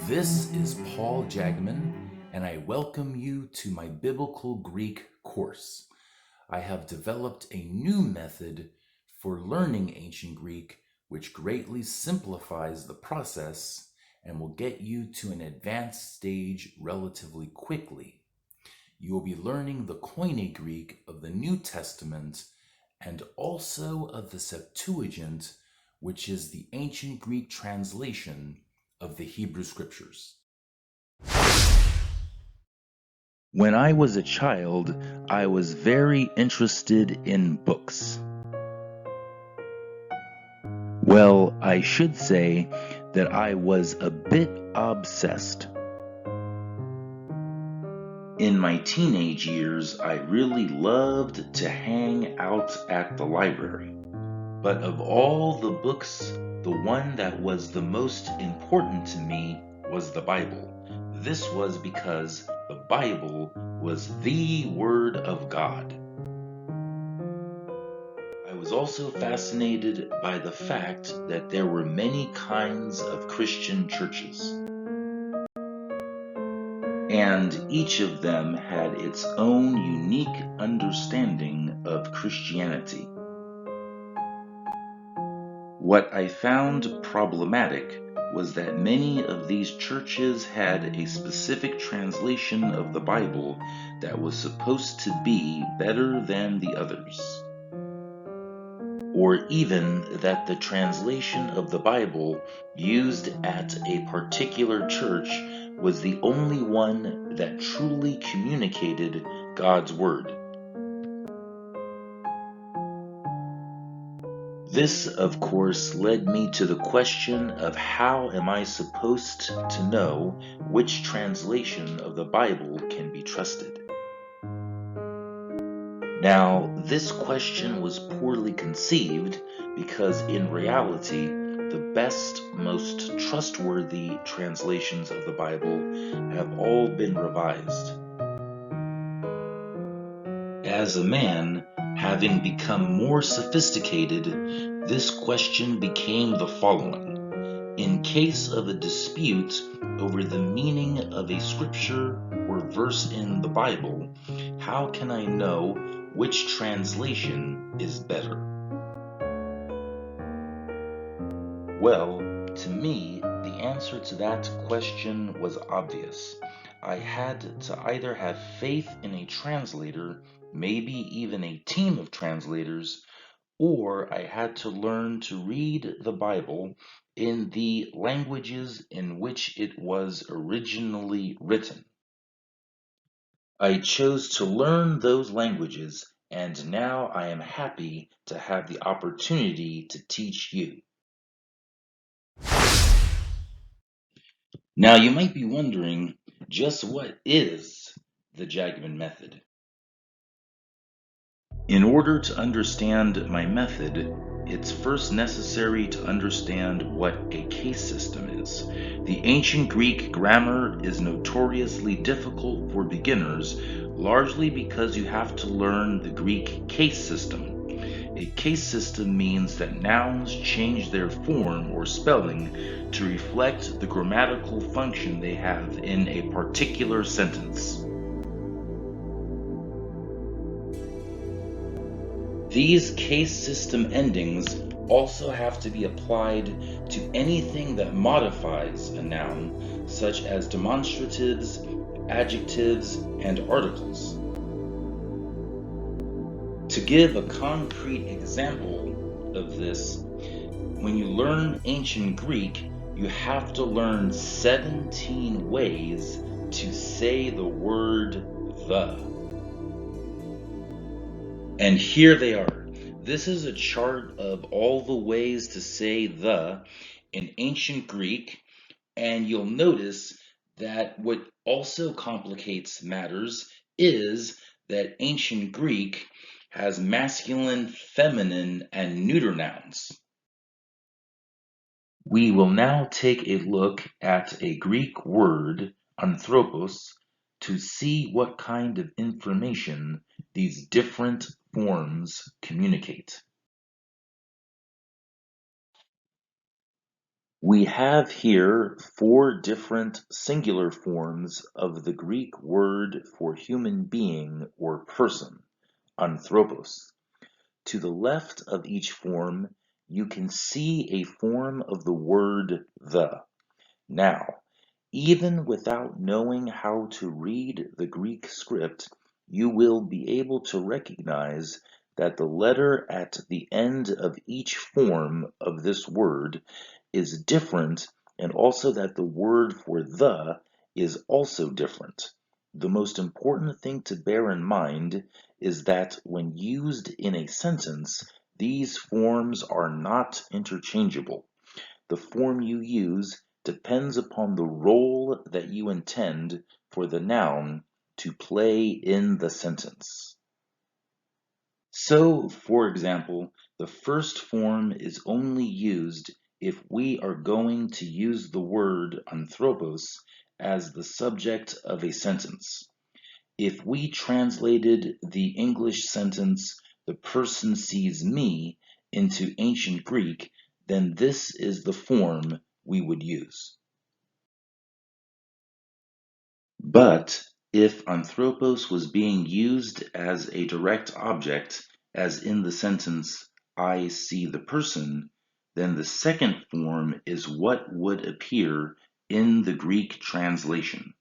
This is Paul Jagdman, and I welcome you to my Biblical Greek course. I have developed a new method for learning ancient Greek, which greatly simplifies the process and will get you to an advanced stage relatively quickly. You will be learning the Koine Greek of the New Testament and also of the Septuagint, which is the ancient Greek translation of the Hebrew Scriptures. When I was a child, I was very interested in books. Well, I should say that I was a bit obsessed. In my teenage years, I really loved to hang out at the library. But of all the books, the one that was the most important to me was the Bible. This was because the Bible was the Word of God. I was also fascinated by the fact that there were many kinds of Christian churches, and each of them had its own unique understanding of Christianity. What I found problematic was that many of these churches had a specific translation of the Bible that was supposed to be better than the others, or even that the translation of the Bible used at a particular church was the only one that truly communicated God's Word. This, of course, led me to the question of how am I supposed to know which translation of the Bible can be trusted? Now, this question was poorly conceived because in reality, the best, most trustworthy translations of the Bible have all been revised. As a man, having become more sophisticated, this question became the following. In case of a dispute over the meaning of a scripture or verse in the Bible, how can I know which translation is better? Well, to me, the answer to that question was obvious. I had to either have faith in a translator, maybe even a team of translators, or I had to learn to read the Bible in the languages in which it was originally written. I chose to learn those languages, and now I am happy to have the opportunity to teach you. Now you might be wondering, just what is the Jagdman method? In order to understand my method, it's first necessary to understand what a case system is. The ancient Greek grammar is notoriously difficult for beginners, largely because you have to learn the Greek case system. A case system means that nouns change their form or spelling to reflect the grammatical function they have in a particular sentence. These case system endings also have to be applied to anything that modifies a noun, such as demonstratives, adjectives, and articles. To give a concrete example of this, when you learn ancient Greek, you have to learn 17 ways to say the word the. And here they are. This is a chart of all the ways to say the in ancient Greek, and you'll notice that what also complicates matters is that ancient Greek has masculine, feminine, and neuter nouns. We will now take a look at a Greek word, anthropos, to see what kind of information these different forms communicate. We have here four different singular forms of the Greek word for human being or person, anthropos. To the left of each form, you can see a form of the word the. Now, even without knowing how to read the Greek script, you will be able to recognize that the letter at the end of each form of this word is different, and also that the word for the is also different. The most important thing to bear in mind is that when used in a sentence, these forms are not interchangeable. The form you use depends upon the role that you intend for the noun to play in the sentence. So, for example, the first form is only used if we are going to use the word anthropos as the subject of a sentence. If we translated the English sentence, "the person sees me," into ancient Greek, then this is the form we would use. But if anthropos was being used as a direct object, as in the sentence, "I see the person," then the second form is what would appear in the Greek translation.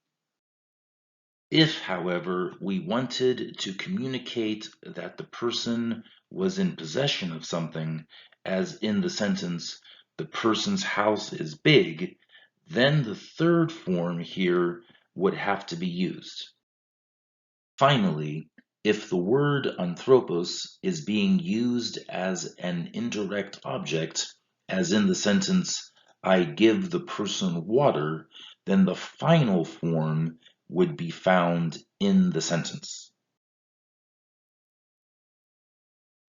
If, however, we wanted to communicate that the person was in possession of something, as in the sentence, "the person's house is big," then the third form here would have to be used. Finally, if the word anthropos is being used as an indirect object, as in the sentence, "I give the person water," then the final form would be found in the sentence.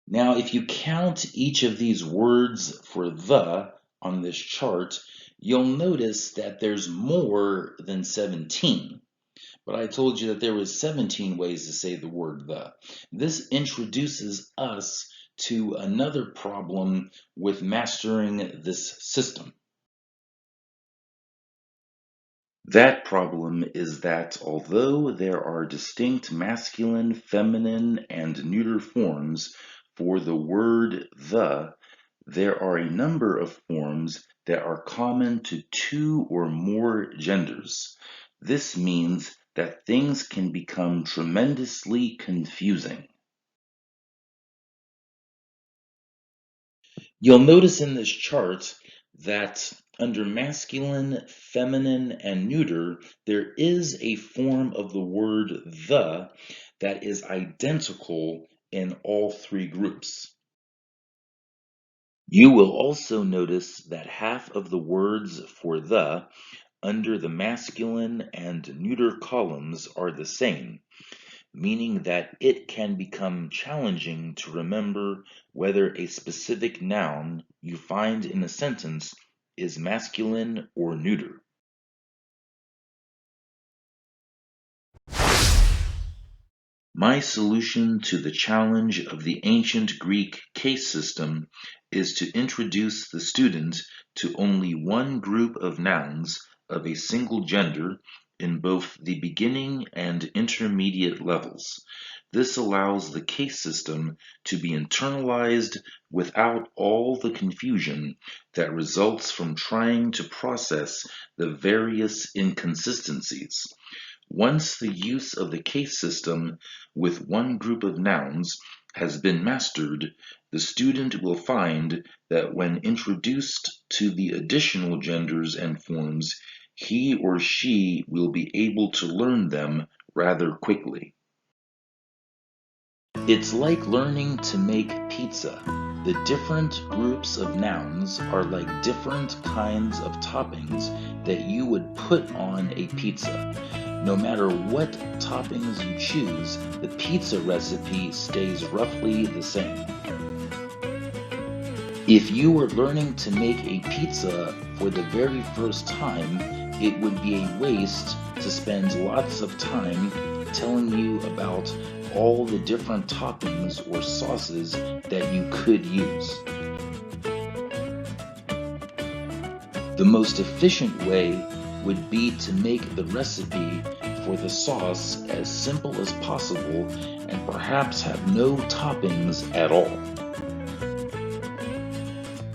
Now, if you count each of these words for the on this chart, you'll notice that there's more than 17. But I told you that there was 17 ways to say the word the. This introduces us to another problem with mastering this system. That problem is that although there are distinct masculine, feminine, and neuter forms for the word the, there are a number of forms that are common to two or more genders. This means that things can become tremendously confusing. You'll notice in this chart that under masculine, feminine, and neuter, there is a form of the word the that is identical in all three groups. You will also notice that half of the words for the under the masculine and neuter columns are the same, meaning that it can become challenging to remember whether a specific noun you find in a sentence is masculine or neuter. My solution to the challenge of the ancient Greek case system is to introduce the student to only one group of nouns of a single gender in both the beginning and intermediate levels. This allows the case system to be internalized without all the confusion that results from trying to process the various inconsistencies. Once the use of the case system with one group of nouns has been mastered, the student will find that when introduced to the additional genders and forms, he or she will be able to learn them rather quickly. It's like learning to make pizza. The different groups of nouns are like different kinds of toppings that you would put on a pizza. No matter what toppings you choose, the pizza recipe stays roughly the same. If you were learning to make a pizza for the very first time, it would be a waste to spend lots of time telling you about all the different toppings or sauces that you could use. The most efficient way would be to make the recipe for the sauce as simple as possible and perhaps have no toppings at all.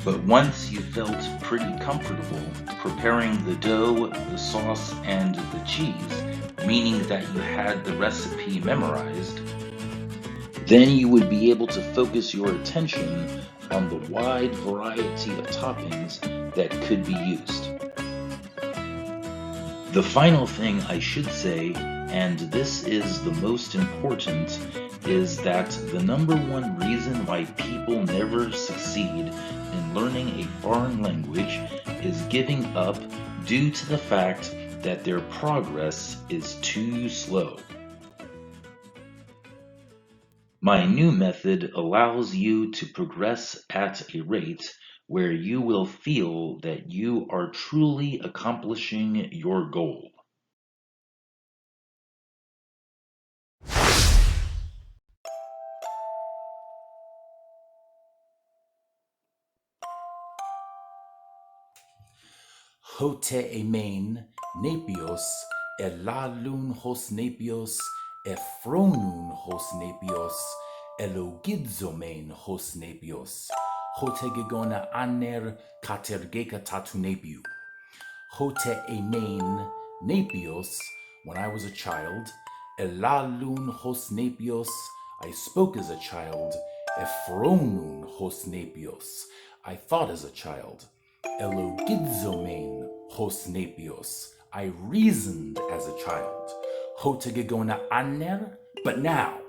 But once you felt pretty comfortable preparing the dough, the sauce, and the cheese, meaning that you had the recipe memorized, then you would be able to focus your attention on the wide variety of toppings that could be used. The final thing I should say, and this is the most important, is that the number one reason why people never succeed in learning a foreign language is giving up due to the fact that their progress is too slow. My new method allows you to progress at a rate where you will feel that you are truly accomplishing your goal. Hote emein nepios elalun hos nepios ephronun hos nepios elogidzomein hos nepios hote gegona aner katergeka tatu nepiu. Hote emein nepios, when I was a child, elalun hos nepios, I spoke as a child, ephronun hos nepios, I thought as a child, elogidzomein hos nepios, I reasoned as a child, hote gegona aner, but now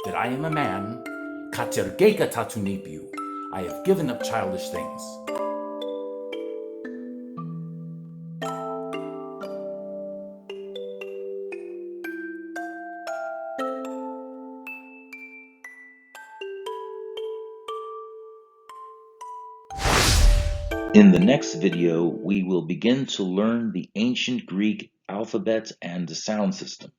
that I am a man, katergeka tatu nepiu, I have given up childish things. In the next video, we will begin to learn the ancient Greek alphabet and sound system.